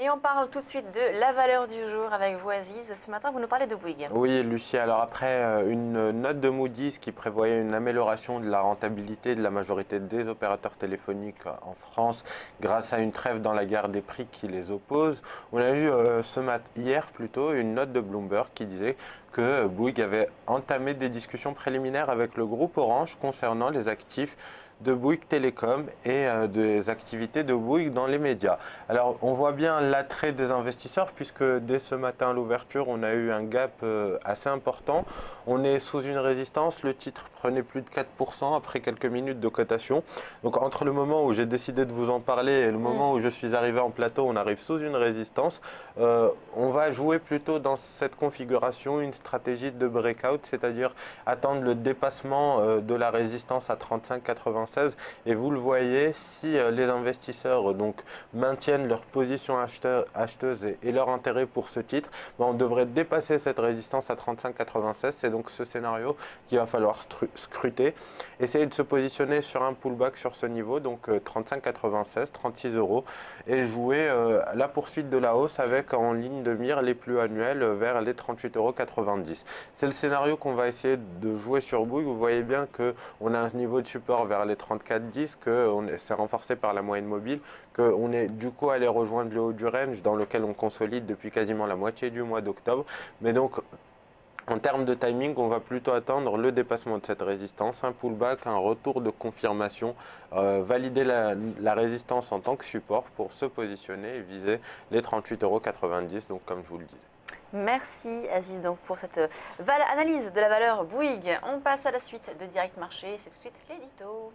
Et on parle tout de suite de la valeur du jour avec vous, Aziz. Ce matin, vous nous parlez de Bouygues. Oui, Lucie. Alors après une note de Moody's qui prévoyait une amélioration de la rentabilité de la majorité des opérateurs téléphoniques en France grâce à une trêve dans la guerre des prix qui les oppose, on a eu hier plutôt une note de Bloomberg qui disait que Bouygues avait entamé des discussions préliminaires avec le groupe Orange concernant les actifs de Bouygues Télécom et des activités de Bouygues dans les médias. Alors on voit bien l'attrait des investisseurs puisque dès ce matin à l'ouverture on a eu un gap assez important. On est sous une résistance, le titre prenait plus de 4% après quelques minutes de cotation. Donc entre le moment où j'ai décidé de vous en parler et le moment où je suis arrivé en plateau, on arrive sous une résistance. On va jouer plutôt dans cette configuration une stratégie de breakout, c'est-à-dire attendre le dépassement de la résistance à 35,96. Et vous le voyez, si les investisseurs donc maintiennent leur position acheteuse et leur intérêt pour ce titre, on devrait dépasser cette résistance à 35,96. C'est donc ce scénario qu'il va falloir scruter. Essayer de se positionner sur un pullback sur ce niveau, donc 35,96, 36 euros, et jouer la poursuite de la hausse avec en ligne de mire les plus annuels vers les 38,90 euros. C'est le scénario qu'on va essayer de jouer sur Bouygues. Vous voyez bien qu'on a un niveau de support vers les 34,10, que c'est renforcé par la moyenne mobile, qu'on est du coup allé rejoindre le haut du range dans lequel on consolide depuis quasiment la moitié du mois d'octobre. Mais donc, en termes de timing, on va plutôt attendre le dépassement de cette résistance, un pullback, un retour de confirmation, valider la résistance en tant que support pour se positionner et viser les 38,90 euros, donc comme je vous le disais. Merci, Aziz, donc, pour cette analyse de la valeur Bouygues. On passe à la suite de Direct Marché. C'est tout de suite l'édito.